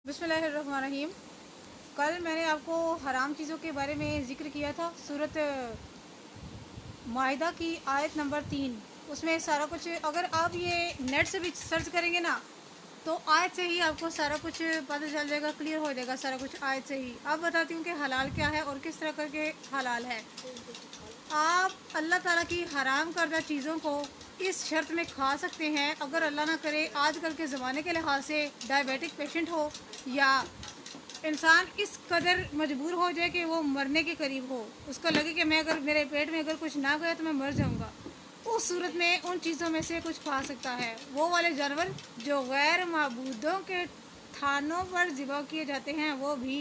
बिस्मिल्लाहिर्रहमानिर्रहीम। कल मैंने आपको हराम चीज़ों के बारे में ज़िक्र किया था। सूरत माइदा की आयत नंबर 3, उसमें सारा कुछ, अगर आप ये नेट से भी सर्च करेंगे ना तो आयत से ही आपको सारा कुछ पता चल जाएगा, क्लियर हो जाएगा सारा कुछ आयत से ही। अब बताती हूँ कि हलाल क्या है और किस तरह करके हलाल है। आप अल्लाह ताला की हराम करदा चीज़ों को इस शर्त में खा सकते हैं, अगर अल्लाह ना करे आजकल के ज़माने के लिहाज से डायबिटिक पेशेंट हो या इंसान इस कदर मजबूर हो जाए कि वो मरने के करीब हो, उसको लगे कि मैं अगर मेरे पेट में अगर कुछ ना गया तो मैं मर जाऊंगा, उस सूरत में उन चीज़ों में से कुछ खा सकता है। वो वाले जानवर जो गैर माबूदों के थानों पर ज़िबा किए जाते हैं वो भी,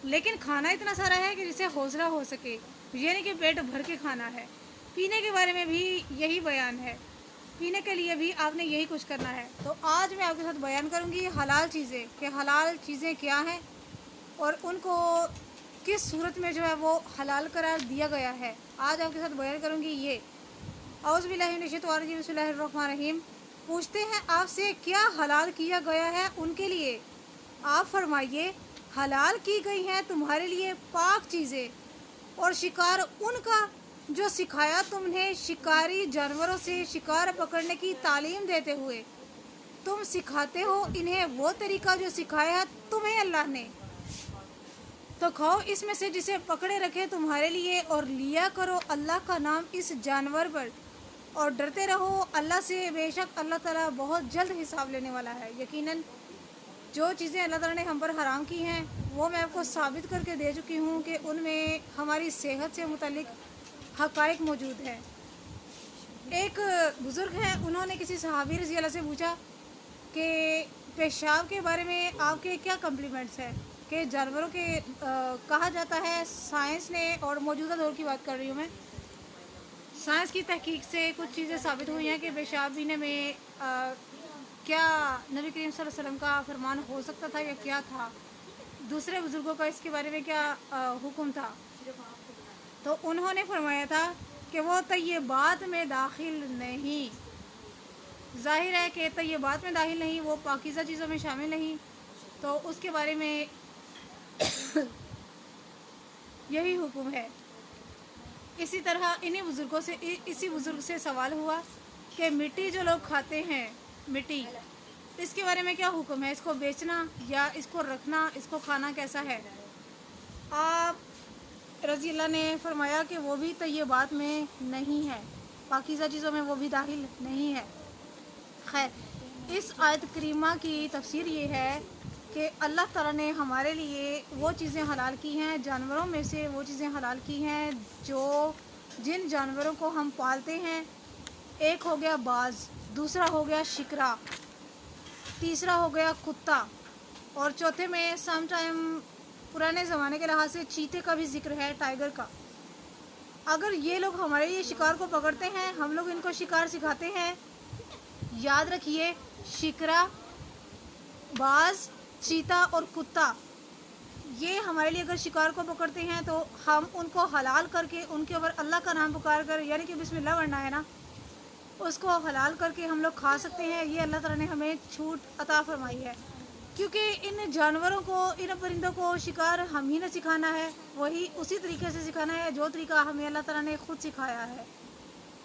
लेकिन खाना इतना सारा है कि जिससे हौसला हो सके, ये नहीं कि पेट भर के खाना है। पीने के बारे में भी यही बयान है, पीने के लिए भी आपने यही कुछ करना है। तो आज मैं आपके साथ बयान करूंगी हलाल चीज़ें, कि हलाल चीज़ें क्या हैं और उनको किस सूरत में जो है वो हलाल करार दिया गया है। आज आपके साथ बयान करूंगी ये। औज़ु बिल्लाहि मिनश शैतानिर रजीम, बिस्मिल्लाहिर रहमानिर रहीम। पूछते हैं आपसे क्या हलाल किया गया है उनके लिए, आप फरमाइए हलाल की गई हैं तुम्हारे लिए पाक चीज़ें और शिकार उनका जो सिखाया तुमने शिकारी जानवरों से शिकार पकड़ने की तालीम देते हुए। तुम सिखाते हो इन्हें वो तरीका जो सिखाया तुम्हें अल्लाह ने, तो खाओ इसमें से जिसे पकड़े रखे तुम्हारे लिए, और लिया करो अल्लाह का नाम इस जानवर पर और डरते रहो अल्लाह से, बेशक अल्लाह ताला बहुत जल्द हिसाब लेने वाला है। यकीनन जो चीज़ें अल्लाह ताला ने हम पर हराम की हैं वो मैं आपको साबित करके दे चुकी हूँ कि उनमें हमारी सेहत से मुतालिक हक़ाइक़ मौजूद है। एक बुज़ुर्ग हैं, उन्होंने किसी सहाबी रज़ी अल्लाह से पूछा कि पेशाब के बारे में आपके क्या कम्प्लीमेंट्स हैं, कि जानवरों के कहा जाता है, साइंस ने, और मौजूदा दौर की बात कर रही हूँ मैं, साइंस की तहकीक से कुछ चीज़ें साबित हुई हैं कि पेशाब पीने में क्या नबी करीम सल्लल्लाहु अलैहि वसल्लम का फरमान हो सकता था या क्या था, दूसरे बुज़ुर्गों का इसके बारे में क्या हुक्म था। तो उन्होंने फरमाया था कि वो तय्यबात में दाखिल नहीं। ज़ाहिर है कि तय्यबात में दाखिल नहीं, वो पाकीज़ा चीज़ों में शामिल नहीं। तो उसके बारे में यही हुक्म है। इसी तरह इसी बुज़ुर्ग से सवाल हुआ कि मिट्टी जो लोग खाते हैं, मिट्टी, इसके बारे में क्या हुक्म है, इसको बेचना या इसको रखना, इसको खाना कैसा है। आप रज़ी अल्लाह ने फरमाया कि वो भी तय्यबात में नहीं है, पाकीज़ा चीज़ों में वो भी दाखिल नहीं है। खैर, इस आयत करीमा की तफसीर ये है कि अल्लाह ताला ने हमारे लिए वो चीज़ें हलाल की हैं, जानवरों में से वो चीज़ें हलाल की हैं जिन जानवरों को हम पालते हैं। एक हो गया बाज, दूसरा हो गया शिकरा, तीसरा हो गया कुत्ता, और चौथे में सम टाइम पुराने ज़माने के लिहाज से चीते का भी जिक्र है, टाइगर का। अगर ये लोग हमारे लिए शिकार को पकड़ते हैं, हम लोग इनको शिकार सिखाते हैं। याद रखिए, शिकरा, बाज, चीता और कुत्ता, ये हमारे लिए अगर शिकार को पकड़ते हैं तो हम उनको हलाल करके उनके ऊपर अल्लाह का नाम पुकार कर, यानी कि बिस्मिल्लाह पढ़ना है ना, उसको हलाल करके हम लोग खा सकते हैं। ये अल्लाह ताला ने हमें छूट अता फरमाई है, क्योंकि इन जानवरों को, इन परिंदों को शिकार हम ही ने सिखाना है, वही उसी तरीके से सिखाना है जो तरीका हमें अल्लाह ताला ने खुद सिखाया है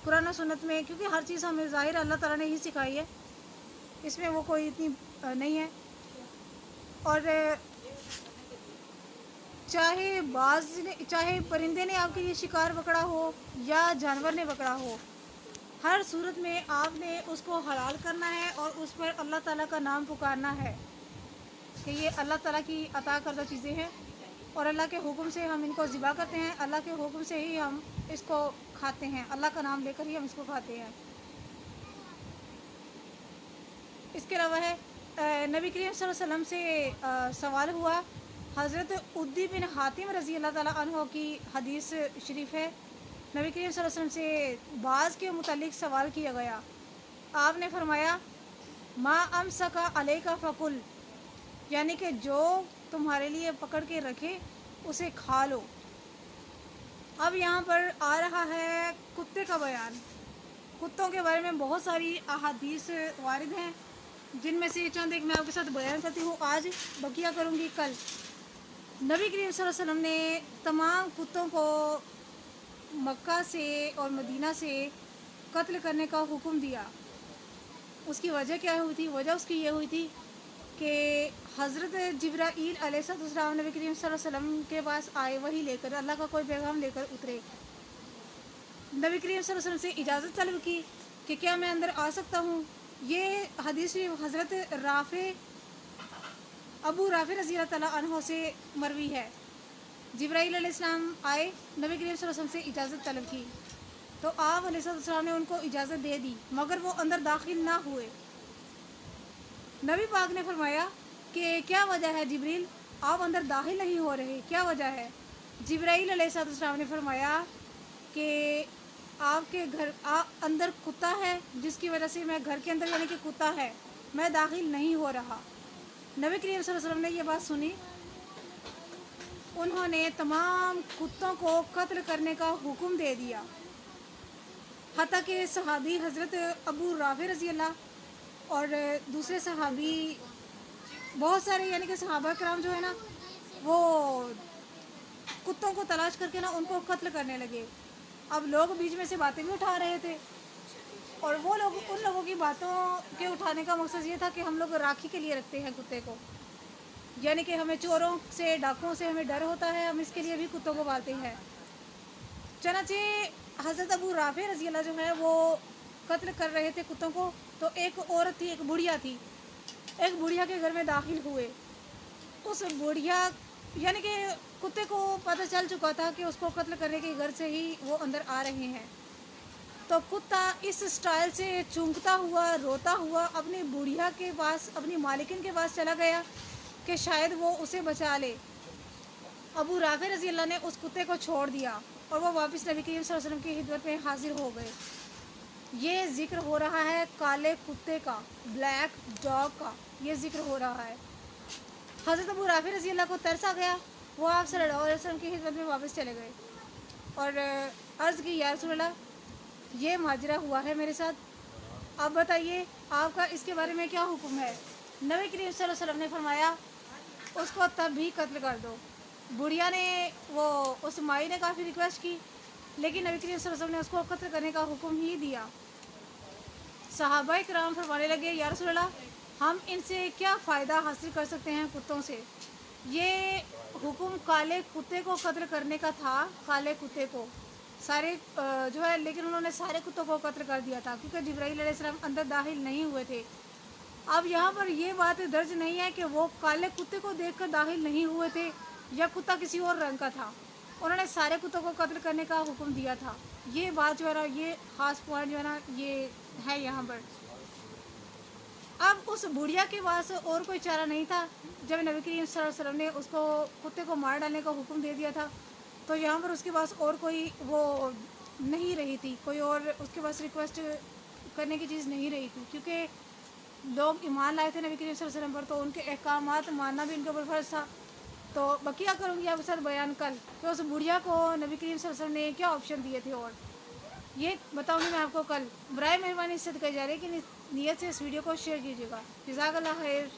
कुरान और सुन्नत में, क्योंकि हर चीज़ हमें ज़ाहिर अल्लाह ताला ने ही सिखाई है, इसमें वो कोई इतनी नहीं है। और चाहे परिंदे ने आपके लिए शिकार पकड़ा हो या जानवर ने पकड़ा हो, हर सूरत में आपने उसको हलाल करना है और उस पर अल्लाह ताला का नाम पुकारना है कि ये अल्लाह ताला की अता करदा चीज़ें हैं और अल्लाह के हुक्म से हम इनको ज़िबा करते हैं, अल्लाह के हुक्म से ही हम इसको खाते हैं, अल्लाह का नाम लेकर ही हम इसको खाते हैं। इसके अलावा है नबी करीम सल्लल्लाहु अलैहि वसल्लम से सवाल हुआ, हज़रत उद्दी बिन हातिम रज़ी अल्लाह ताला अन्हो की हदीस शरीफ है। नबी करीम सल्लल्लाहु अलैहि वसल्लम से बाज़ के मुतालिक सवाल किया गया, आपने फरमाया मा अमसका अलैका फ़कुल, यानी कि जो तुम्हारे लिए पकड़ के रखे उसे खा लो। अब यहाँ पर आ रहा है कुत्ते का बयान। कुत्तों के बारे में बहुत सारी अहादीस वारिद हैं जिनमें से चंद एक मैं आपके साथ बयान करती हूँ आज, बकिया करूँगी कल। नबी करीम सल्लल्लाहु अलैहि वसल्लम ने तमाम कुत्तों को मक्का से और मदीना से कत्ल करने का हुक्म दिया। उसकी वजह क्या हुई थी? वजह उसकी ये हुई थी कि हज़रत जिब्राईल अलैहिस्सलाम नबी करीम सल्लल्लाहु अलैहि वसल्लम के पास आए, वही लेकर, अल्लाह का कोई पैगाम लेकर उतरे। नबी करीम सल्लल्लाहु अलैहि वसल्लम से इजाज़त तलब की कि क्या मैं अंदर आ सकता हूँ। ये हदीस हज़रत अबू राफ़ी रज़ी अल्लाह तआला अन्हो से मरवी है। जिब्राईल अलैहिस्सलाम आए, नबी करीम सल्लल्लाहु अलैहि वसल्लम से इजाज़त तलब की, तो आप अलैहिस्सलाम ने उनको इजाज़त दे दी, मगर वो अंदर दाखिल ना हुए। नबी पाक ने फरमाया कि क्या वजह है जिब्रील, आप अंदर दाखिल नहीं हो रहे, क्या वजह है? जिब्राईल अलैहिस्सलाम ने फरमाया कि आपके घर अंदर कुत्ता है, जिसकी वजह से मैं घर के अंदर, यानी कि कुत्ता है, मैं दाखिल नहीं हो रहा। नबी करीम सल्लल्लाहु अलैहि वसल्लम ने ये बात सुनी, उन्होंने तमाम कुत्तों को कत्ल करने का हुक्म दे दिया। हत्ता कि सहाबी हज़रत अबू राफ़ी रज़ी अल्लाह और दूसरे सहाबी बहुत सारे, यानी कि सहाबा कराम जो है ना, वो कुत्तों को तलाश करके ना उनको कत्ल करने लगे। अब लोग बीच में से बातें भी उठा रहे थे, और वो लोग, उन लोगों की बातों के उठाने का मकसद ये था कि हम लोग राखी के लिए रखते हैं कुत्ते को, यानी कि हमें चोरों से, डाकुओं से हमें डर होता है, हम इसके लिए भी कुत्तों को पालते हैं। चनाचे हज़रत अबू राफ़ी रज़ी अल्लाह जो है वो कत्ल कर रहे थे कुत्तों को, तो एक औरत थी, एक बुढ़िया थी, एक बुढ़िया के घर में दाखिल हुए। उस बुढ़िया, यानी कि कुत्ते को पता चल चुका था कि उसको कत्ल करने के घर से ही वो अंदर आ रहे हैं, तो कुत्ता इस स्टाइल से चूंकता हुआ, रोता हुआ अपनी बुढ़िया के पास, अपनी मालिकिन के पास चला गया कि शायद वो उसे बचा ले। अबू राफ़ी रज़ी अल्लाह ने उस कुत्ते को छोड़ दिया और वो वापस नबी करीम सल्लल्लाहु अलैहि वसल्लम की खिदमत में हाजिर हो गए। ये ज़िक्र हो रहा है काले कुत्ते का, ब्लैक डॉग का, ये ज़िक्र हो रहा है। हज़रत अबू राफ़ी रज़ी अल्लाह को तरस आ गया, वो आप सल्लल्लाहु अलैहि वसल्लम की खिदमत में वापस चले गए और अर्ज़ की, या रसूल अल्लाह, ये माजरा हुआ है मेरे साथ, आप बताइए आपका इसके बारे में क्या हुक्म है? नबी करीम सल्लल्लाहु अलैहि वसल्लम ने फरमाया, उसको तब भी कत्ल कर दो। बुढ़िया ने, वो उस माई ने काफ़ी रिक्वेस्ट की, लेकिन नबी करीम सल्लल्लाहु अलैहि वसल्लम ने उसको कत्ल करने का हुक्म ही दिया। सहाबा इकराम फरमाने लगे, या रसूल अल्लाह, हम इनसे क्या फ़ायदा हासिल कर सकते हैं कुत्तों से? ये हुक्म काले कुत्ते को कत्ल करने का था, काले कुत्ते को सारे जो है, लेकिन उन्होंने सारे कुत्तों को कत्ल कर दिया था, क्योंकि जिब्राईल अलैहिस्सलाम अंदर दाखिल नहीं हुए थे। अब यहाँ पर ये बात दर्ज नहीं है कि वो काले कुत्ते को देखकर दाखिल नहीं हुए थे या कुत्ता किसी और रंग का था, उन्होंने सारे कुत्तों को कत्ल करने का हुक्म दिया था। ये बात जो है ना, ये ख़ास पॉइंट जो है ना, ये है यहाँ पर। अब उस बुढ़िया के पास और कोई चारा नहीं था, जब नबी करीम सल्लल्लाहु अलैहि वसल्लम ने उसको, कुत्ते को मार डालने का हुक्म दे दिया था, तो यहाँ पर उसके पास और कोई वो नहीं रही थी, कोई और उसके पास रिक्वेस्ट करने की चीज़ नहीं रही थी, क्योंकि लोग ईमान लाए थे नबी करीम सल्लल्लाहु अलैहि वसल्लम पर, तो उनके अहकामात मानना भी उनके ऊपर फ़र्ज़ था। तो बकिया करूँगी आपके साथ बयान कल कि उस बुढ़िया को नबी करीम सल्लल्लाहु अलैहि वसल्लम ने क्या ऑप्शन दिए थे, और ये बताऊँगी मैं आपको कल। बराए मेहरबानी सदका जारिया की नीयत से इस वीडियो को शेयर कीजिएगा। जज़ाकल्लाह खैर।